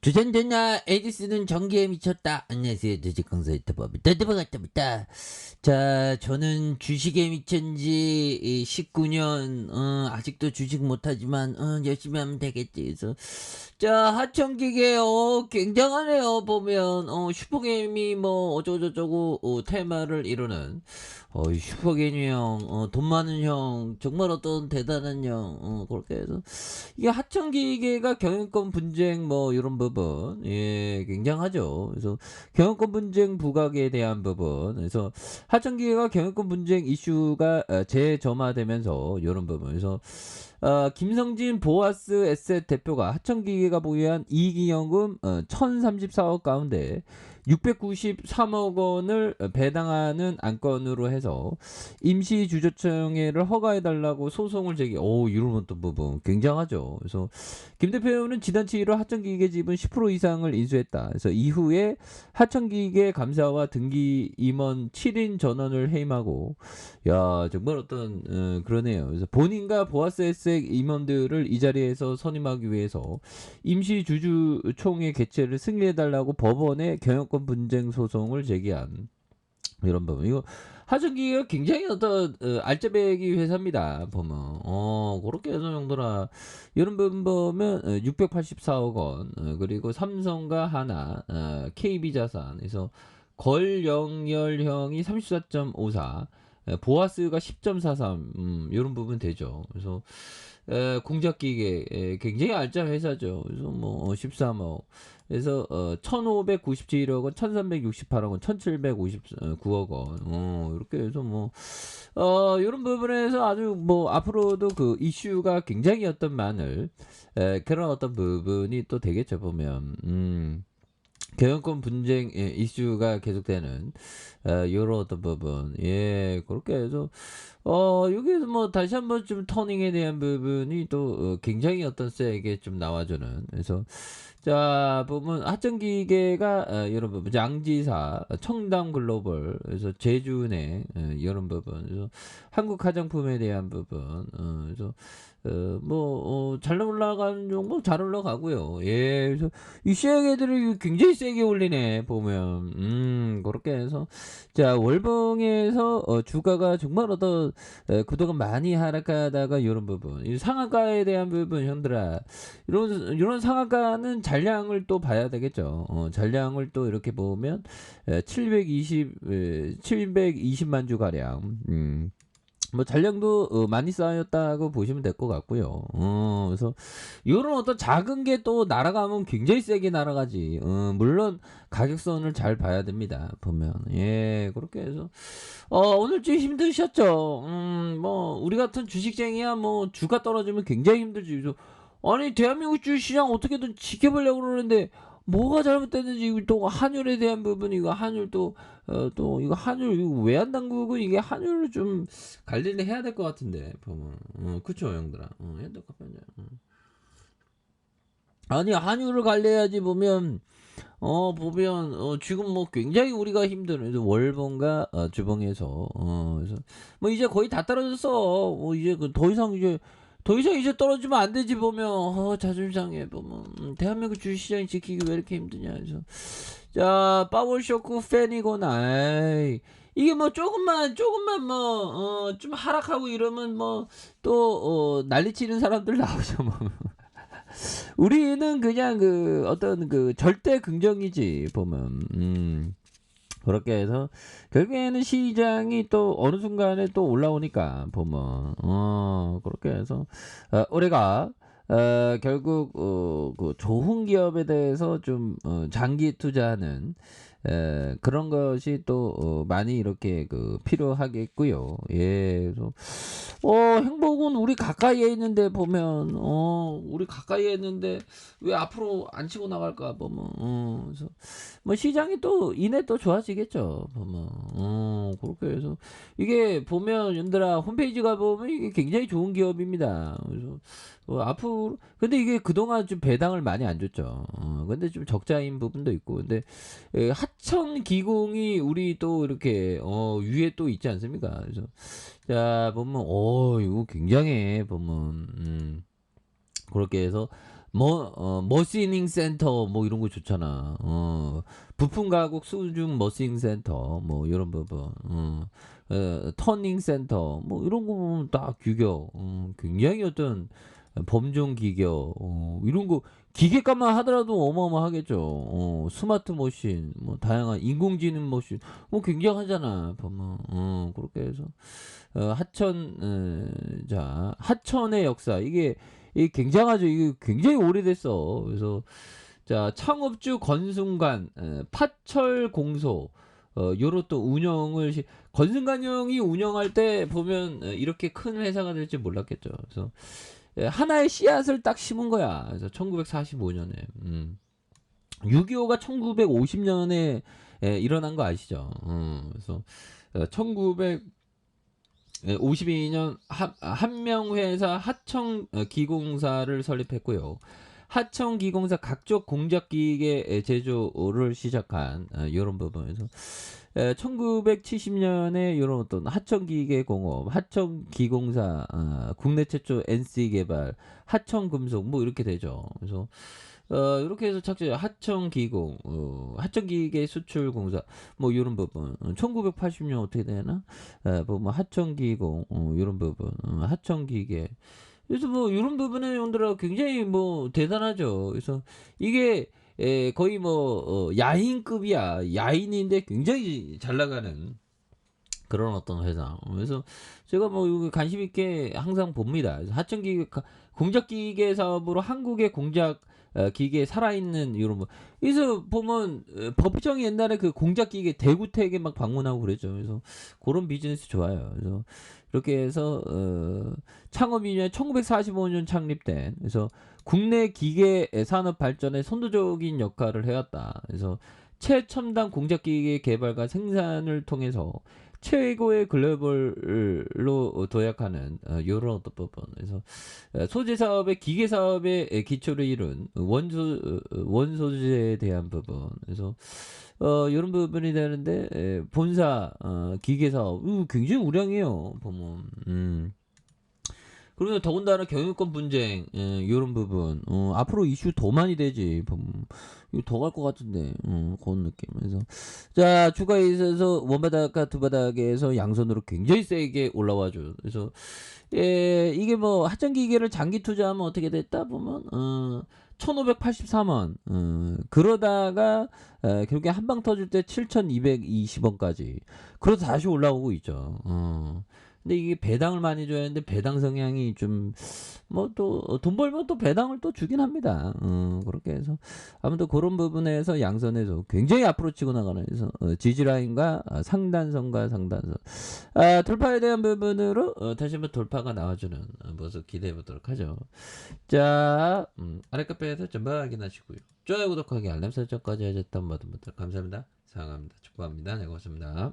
주전전야 에디슨은 전기에 미쳤다. 안녕하세요. 주식강사 유튜버입니다. 반갑습니다. 자, 저는 주식에 미친 지 19년, 아직도 주식 못하지만, 열심히 하면 되겠지. 그래서, 자, 하청기계, 굉장하네요. 보면, 슈퍼게임이 뭐, 어쩌고저쩌고, 테마를 이루는, 이 슈퍼게임이 형, 돈 많은 형, 정말 어떤 대단한 형, 그렇게 해서, 이게 하청기계가 경영권 분쟁 뭐 이런 부분 굉장하죠. 그래서 경영권 분쟁 부각에 대한 부분, 그래서 하청기계가 경영권 분쟁 이슈가 재점화되면서 이런 부분, 그래서 김성진 보아스 에셋 대표가 하청기계가 보유한 이익이익금 1034억 가운데 693억 원을 배당하는 안건으로 해서 임시주주총회를 허가해달라고 소송을 이런 어떤 부분 굉장하죠. 그래서 김 대표는 지난 7일 하청기계 지분 10% 이상을 인수했다. 그래서 이후에 하청기계 감사와 등기 임원 7인 전원을 해임하고, 야, 정말 어떤 그러네요. 그래서 본인과 보아스 에셋 임원들을 이 자리에서 선임하기 위해서 임시주주총회 개최를 승인해달라고 법원에 경영권 분쟁 소송을 제기한 이런 부분. 이거 하청기계가 굉장히 어떤 알짜배기 회사입니다. 보면 그렇게 해서 정도라 이런 부분 보면 684억 원, 그리고 삼성과 하나, KB자산에서 걸영열형이 34.54, 보아스가 10.43, 이런 부분 되죠. 그래서 공작기계 굉장히 알짜 회사죠. 그래서 뭐 13억, 그래서 1597억 원, 1368억 원, 1759억 원, 이렇게 해서 뭐 이런 부분에서 아주 뭐 앞으로도 그 이슈가 굉장히 어떤 많을 그런 어떤 부분이 또 되겠죠. 보면 경영권 분쟁 이슈가 계속되는 요런 어떤 부분, 그렇게 해서 여기에서 뭐 다시 한번 좀 터닝에 대한 부분이 또 굉장히 어떤 세게 좀 나와주는. 그래서 자, 보면 하청기계가 이런 부분, 양지사, 청담글로벌, 그래서 제주은행, 이런 부분, 그래서 한국화장품에 대한 부분, 그래서 잘 올라가는 종목 잘 올라가고요. 그래서 이 시장애들이 굉장히 세게 올리네, 보면. 그렇게 해서, 자, 월봉에서 주가가 정말 어떤 그동안 많이 하락하다가 이런 부분, 이 상한가에 대한 부분, 형들아, 이런 상한가는 잔량을 또 봐야 되겠죠. 잔량을 또 이렇게 보면 720만 주 가량. 뭐 잔량도 많이 쌓였다고 보시면 될 것 같고요. 그래서 이런 어떤 작은 게 또 날아가면 굉장히 세게 날아가지. 물론 가격선을 잘 봐야 됩니다. 보면 그렇게 해서 오늘 좀 힘드셨죠. 뭐 우리 같은 주식쟁이야 뭐 주가 떨어지면 굉장히 힘들지. 그래서 아니 대한민국 주식시장 어떻게든 지켜보려고 그러는데 뭐가 잘못됐는지, 이거 또 환율에 대한 부분, 이거 환율 또 이거 환율, 이거 외환당국은 이게 환율을 좀 관리를 해야 될 것 같은데 보면 그쵸 형들아, 해야 될 것 같네. 아니 환율을 관리해야지. 보면 지금 뭐 굉장히 우리가 힘든, 그래서 월봉과 주봉에서 그래서 뭐 이제 거의 다 떨어졌어. 뭐 이제 더 이상 이제 떨어지면 안 되지. 보면 자존심 상해. 보면 대한민국 주식시장이 지키기 왜 이렇게 힘드냐. 그래서 자, 파워쇼크 팬이거나, 이게 뭐 조금만 뭐 좀 하락하고 이러면 뭐 또 난리치는 사람들 나오죠. 뭐. 우리는 그냥 그 어떤 그 절대 긍정이지. 보면 그렇게 해서 결국에는 시장이 또 어느 순간에 또 올라오니까 보면 그렇게 해서 우리가 결국 그 좋은 기업에 대해서 좀 장기 투자하는 그런 것이 또 많이 이렇게 그 필요하겠고요. 그래서 행복은 우리 가까이에 있는데 보면 우리 가까이에 있는데 왜 앞으로 안 치고 나갈까 보면 그래서 뭐 시장이 또 이내 또 좋아지겠죠. 보면 그렇게 해서 이게 보면 연들아 홈페이지 가 보면 이게 굉장히 좋은 기업입니다. 그래서 앞으로 근데 이게 그동안 좀 배당을 많이 안 줬죠. 근데 좀 적자인 부분도 있고, 근데 하천 기공이 우리 또 이렇게 위에 또 있지 않습니까? 그래서 자 보면 이거 굉장해. 보면 그렇게 해서 머시닝 센터 뭐 이런 거 좋잖아. 부품 가격 수중 머시닝 센터 뭐 이런 부분. 터닝 센터 뭐 이런 거 보면 딱 규격. 굉장히 어떤 범종 기격 이런 거 기계값만 하더라도 어마어마하겠죠. 스마트 머신 뭐 다양한 인공지능 머신 뭐 굉장하잖아. 보면 그렇게 해서 하천 자 하천의 역사 이게 굉장하죠. 이게 굉장히 오래됐어. 그래서 자 창업주 건순관 파철공소 요런 또 운영을 건순관 형이 운영할 때 보면 이렇게 큰 회사가 될 줄 몰랐겠죠. 그래서 하나의 씨앗을 딱 심은 거야. 그래서 1945년에 6.25가 1950년에 일어난 거 아시죠? 그래서 1952년 한명회사 하청기공사를 설립했고요. 하청기공사 각종 공작기계 제조를 시작한 이런 부분에서 1970년에 이런 어떤 하청기계공업, 하청기공사, 국내 최초 NC 개발, 하청금속 뭐 이렇게 되죠. 그래서 이렇게 해서 착지 하청기공, 하청기계 수출공사 뭐 이런 부분. 1980년 어떻게 되나? 뭐 하청기공 이런 부분, 하청기계. 그래서 뭐 이런 부분의 내용들은 굉장히 뭐 대단하죠. 그래서 이게 거의 뭐 야인급이야. 야인인데 굉장히 잘 나가는 그런 어떤 회사. 그래서 제가 뭐 이거 관심 있게 항상 봅니다. 그래서 하청기계 공작기계 사업으로 한국의 공작 기계 살아있는 이런 뭐 그래서 보면 법정이 옛날에 그 공작기계 대구택에 막 방문하고 그랬죠. 그래서 그런 비즈니스 좋아요. 그래서 이렇게 해서 창업이 1945년 창립된 그래서 국내 기계 산업 발전에 선도적인 역할을 해왔다. 그래서 최첨단 공작기계 개발과 생산을 통해서 최고의 글로벌로 도약하는 이런 어떤 부분. 그래서 소재 사업의 기계 사업의 기초를 이룬 원소재에 대한 부분. 그래서 이런 부분이 되는데 본사 기계 사업 굉장히 우량해요. 보면. 그리고 더군다나 경영권 분쟁 이런 부분 앞으로 이슈 더 많이 되지. 이거 더 갈 것 같은데 그런 느낌. 그래서 자 주가에 있어서 원바닥과 두바닥에서 양선으로 굉장히 세게 올라와줘. 그래서 이게 뭐 하청기계를 장기 투자하면 어떻게 됐다 보면 1583원 그러다가 결국에 한방 터질 때 7220원까지 그러다 다시 올라오고 있죠. 근데 이게 배당을 많이 줘야 하는데 배당 성향이 좀 뭐 또 돈 벌면 또 배당을 또 주긴 합니다. 그렇게 해서 아무튼 그런 부분에서 양선에서 굉장히 앞으로 치고 나가는 해서 지지라인과 상단선과 상단선 돌파에 대한 부분으로 다시 한번 돌파가 나와주는 모습 기대해 보도록 하죠. 자 아랫카페에서 전부 확인하시고요. 좋아요 구독하기 알람 설정까지 하셨던 모든 분들 감사합니다. 사랑합니다. 축복합니다. 네 고맙습니다.